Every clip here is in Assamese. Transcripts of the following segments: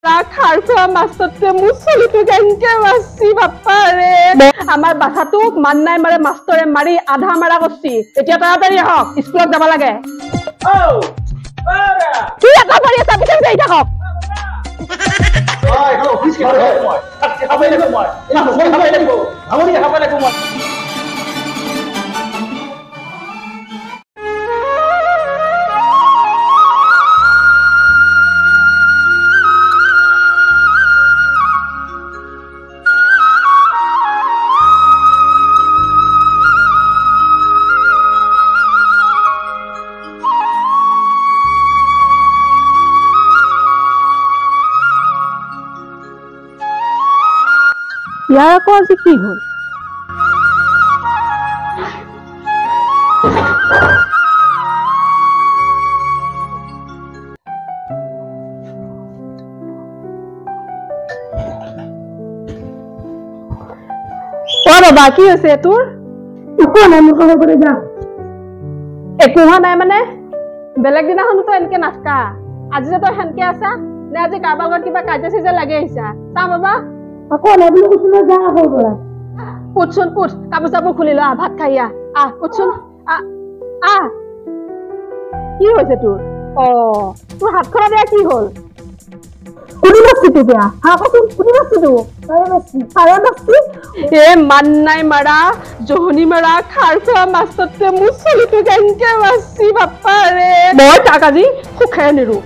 খাৰফা মাষ্টৰটোৱে মোৰ চলিটো কেনেকে মাৰছি বাপ্পা ৰে আমাৰ বাচ্চাটোক মান নাই মাৰে মাষ্টৰে মাৰি আধা মাৰা কৰছি এতিয়া তাড়াতাড়ি আহক স্কুলত যাব লাগে কি এটা কৰি আছা পিছে যাই থাকক অফিস কি হয় মই খাবাই লাগিব মই খাবাই লাগিব আমনি খাবাই লাগিব মই ইয়াৰ আকৌ আজি কি হ'ল বাবা কি হৈছে তোৰ একো নাই মোৰ খবৰ কৰি যা একো হোৱা নাই মানে বেলেগ দিনাখনো তই এনেকে নাচকা আজি যে তই সেনকে আছা নে আজি কাৰোবাৰ লগত কিবা কাজিয়া চাজিয়া লাগি আহিছা চা বাবা আকৌ নেবলি কুছুন যা আকৌ বলা পুছুন পুছ কাপোৰ চাপোৰ খুলি ল ভাত খাই আহ পুছুন কি হৈছে তোৰ তোৰ হাতখনত বেয়া কি হ'ল কোনি মাছছি তেতিয়া কচোন কোনি মাছছি তো সাৰা মাছছি মান নাই মাৰা জহনি মাৰা খাৰফা মাছটোৱে মোৰ চলিটো কেনেকে মাছছি বাপ্পা ৰে মই তাক আজি সুখাই নিৰু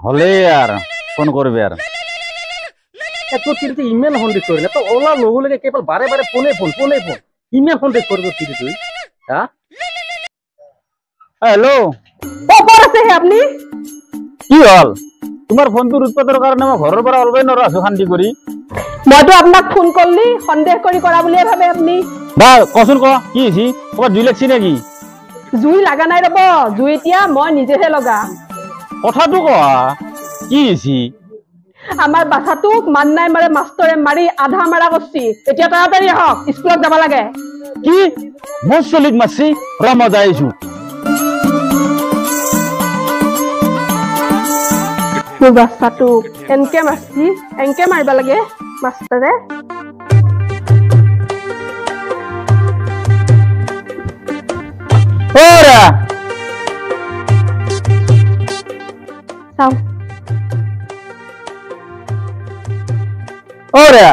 হলে আর ফোন করবে আর এত কিন্তু ইমেল সন্দেহ করে না তো ওলা লগে লগে কেবল বারে বারে ফোনে ফোন ইমেল সন্দেহ করবে কি তুই হ্যাঁ হ্যালো কপর আছে হে আপনি কি হল তোমার ফোনটোর উৎপাদৰ কাৰণে মই ঘৰৰ পৰা অলবাই নৰা আছো শান্তি কৰি মইতো আপোনাক ফোন কৰলি সন্দেহ কৰি কৰা বুলিয়ে ভাবে আপনি বা কচোন ক কি হৈছে কবা জুই লাগছি নেকি জুই লাগা নাই ৰব জুই এতিয়া মই নিজেহে লগা কথাটো কোৱা কি হৈছে আমাৰ বাচ্চাটোক মান নাই মাৰে মাষ্টৰে মাৰি আধা মাৰা কৰছি এতিয়া তাড়াতাড়ি আহক স্কুলত যাব লাগে কি মোৰ চলিক মাৰছি ৰমা যাইছো মোৰ বাচ্চাটোক এনকে মাৰছি এনকে মাৰিব লাগে মাষ্টৰে ওৰা চাও ওৰা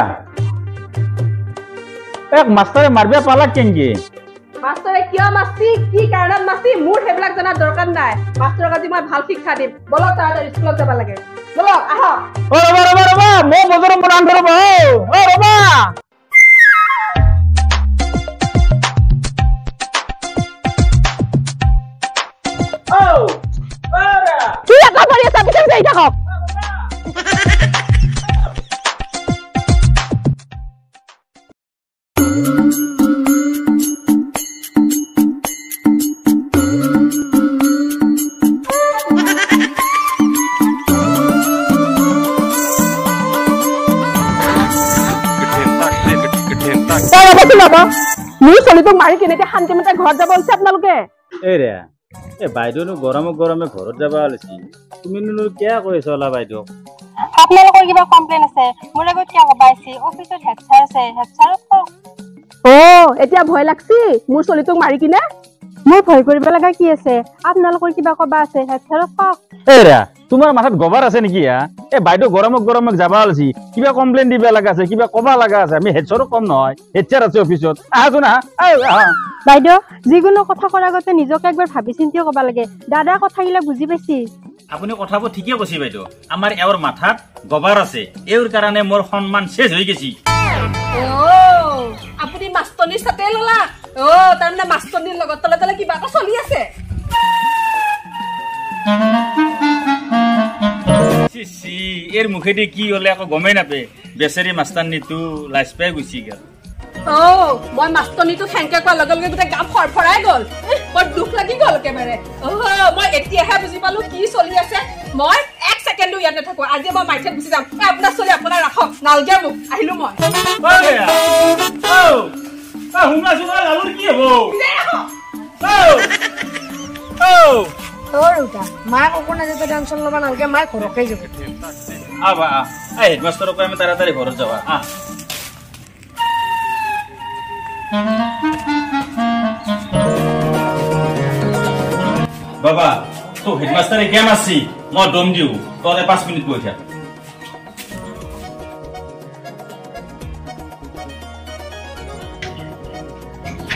এক মাস্টাৰে মাৰবে পালা কেনকে মাষ্টৰে কিয় মাৰছি কি কাৰণত মাৰছি মোৰ হেবিলাক জানা দৰকাৰ নাই মাষ্টৰক আজি মই ভাল শিক্ষা দিম বলক তাড়াতাড়ি স্কুলত যাব লাগে বলক আহক ও ৰবা মই বজাৰৰ পৰা আন ৰবা ও ৰবা কি এটা কৰি আছা পিছে যাই থাকক মোৰ চলিটোক মাৰি কিনে এতিয়া শান্তিমতে ঘৰত যাব হৈছে আপোনালোকে এৰে এ বাইদেউনো গৰমে ঘৰত যাবা ওলাইছি তুমিনো কিয় কৈছ ওলা বাইদেউ আপোনালোকৰ কিবা কমপ্লেইন আছে মোৰ আগত কিয় কবাইছি অফিচত হেড ছাৰ আছে হেড ছাৰক কওক এতিয়া ভয় লাগছি মোৰ চলিটোক মাৰি কিনে মোৰ ভয় কৰিব লগা কি আছে আপোনালোকৰ কিবা কবা আছে হেড ছাৰক কওক এৰা তোমাৰ মাথাত গবাৰ আছে নেকি এ বাইদেউ গৰমে যাবা ওলাইছি কিবা কমপ্লেইন দিবা লগা আছে কিবা কবা লগা আছে আমি হেড ছাৰক কম নহয় হেড ছাৰ আছে অফিচত আহাচোন বাইদেউ যিকোনো কথা কৰাৰ আগতে নিজকে একবাৰ ভাবি চিন্তিও কবা লাগে দাদা কথাগিলা বুজি পাইছি আপুনি কথাবোৰ ঠিকে কৈছে বাইদেউ আমাৰ এওৰ মাথাত গবাৰ আছে এওৰ কাৰণে মোৰ সন্মান শেষ হৈ গৈছি আপুনি মাষ্টৰনিৰ সাথে ললা তাৰমানে মাষ্টৰনিৰ লগত তলে তলে কিবা এটা চলি আছে এৰ মুখেদি কি হলে আকৌ গমেই নাপে বেচাৰী মাষ্টাৰনীটো লাজ পাই গুচি গেল মই মাষ্টৰনীটো হেংকে কোৱাৰ লগে লগে গোটেই গা ফৰফৰাই গল বৰ দুখ লাগি গল একেবাৰে মই এতিয়াহে বুজি পালো কি চলি আছে মই এক ছেকেণ্ডো ইয়াত নাথাকো আজি মই মাইথেত গুচি যাম আপোনাৰ চলি আপোনাৰ ৰাখক নালগে মোক আহিলো মই হুমা সুমা লালুর কি হবো মায়ে কখনো যেতে টেনশন লবা নালকে মায়ে ঘরকেই যাবে আবা হেডমাস্টারক আমি তাড়াতাড়ি ঘৰত যাবা বাবা তো হেডমাস্টারে কেম আছি মই দম দিও তই 5 মিনিট বহি থাক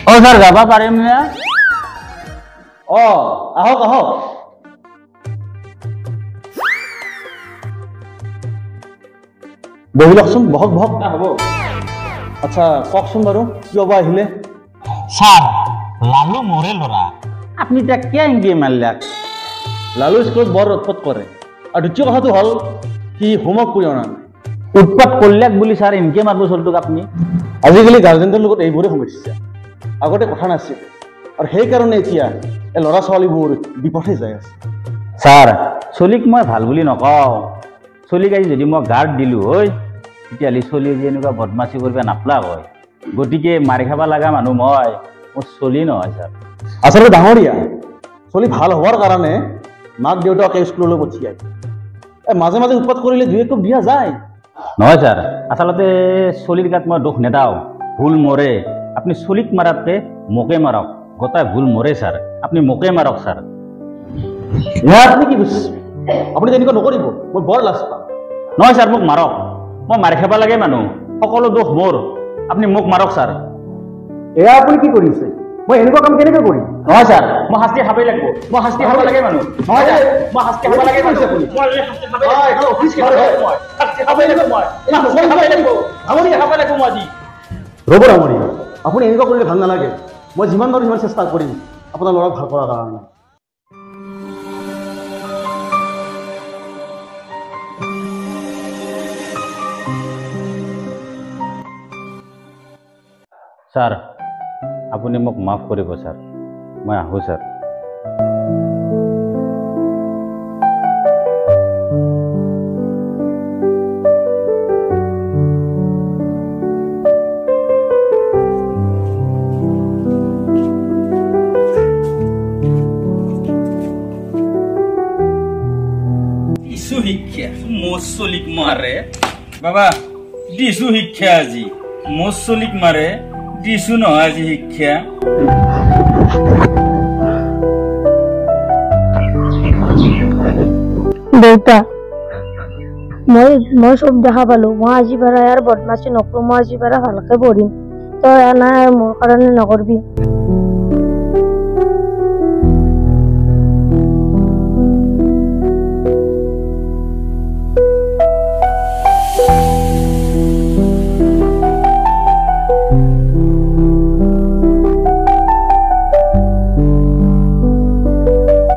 ও স্যার যাবা পাৰিম না ও আহক আহক বহি লওকচোন বহক বহক হ'ব আচ্ছা কওকচোন বাৰু কিয় বা আহিলে স্যাৰ লালু মোৰে লৰা আপনি এতিয়া কিয় ইংগি মাৰিলাক লালু স্কুলত বৰ উৎপাত কৰে আৰু দ্বিতীয় কথাটো হ'ল কি হোমৱৰ্ক কৰি অনা উৎপাত কৰিলাক বুলি ছাৰ ইনকে মাৰিব চলটোক আপুনি আজিকালি গাৰ্জেণ্টৰ লগত এইবোৰে সমস্যা আগতে কথা নাছিল আৰু সেইকাৰণে এতিয়া এই ল'ৰা ছোৱালীবোৰ বিপথে যাই আছে ছাৰ চলিক মই ভাল বুলি নকওঁ চলিক আজি যদি মই গাৰ্ড দিলোঁ হয় তেতিয়াহ'লে চলি যে এনেকুৱা বদমাচি কৰিব নাপলাক হয় গতিকে মাৰি খাব লগা মানুহ মই মোৰ চলি নহয় ছাৰ আচলতে ডাঙৰীয়া চলি ভাল হোৱাৰ কাৰণে মাক দেউতাকে স্কুললৈ পঠিয়ায় মাজে মাজে উৎপাত কৰিলে দুই এক দিয়া যায় নহয় ছাৰ আচলতে চলিৰ গাত মই দুখ নেদাওঁ ভুল মৰে আপুনি চলিক মাৰাতকে মোকে মাৰক গোটাই ভুল মৰে ছাৰ আপুনি মোকে মাৰক ছাৰ ইয়াত আপুনি কি বুজিছে আপুনি তেনেকুৱা নকৰিব মই বৰ লাজ পাম নহয় ছাৰ মোক মাৰক মই মাৰি খাব লাগে মানুহ সকলো দোষ মোৰ আপুনি মোক মাৰক ছাৰ এয়া আপুনি কি কৰিছে মই এনেকুৱা কাম কেনেকৈ কৰিম নহয় ছাৰ মই শাস্তি খাবই লাগিব মই শাস্তি খাব লাগে মানুহ নহয় ছাৰ মই শাস্তি খাব লাগে মানুহ আপুনি ৰ'ব ডাঙৰীয়া আপুনি এনেকুৱা কৰিলে ভাল নালাগে মই যিমান পাৰোঁ সিমান চেষ্টা কৰিম আপোনাৰ ল'ৰাক ভাল কৰাৰ কাৰণে ছাৰ আপুনি মোক মাফ কৰিব ছাৰ মই আহোঁ ছাৰ শিক্ষা মোৰ চলিক মাৰে বাবা দিছো শিক্ষা আজি মোৰ চলিক মাৰে দিছো নহয় আজি শিক্ষা দেউতা মই সব দেখা পালো মই আজি পৰা ইয়াৰ বদমাচি নকৰো মই আজি পৰা ভালকে পঢ়িম তই এনাই মোৰ কাৰণে নকৰবি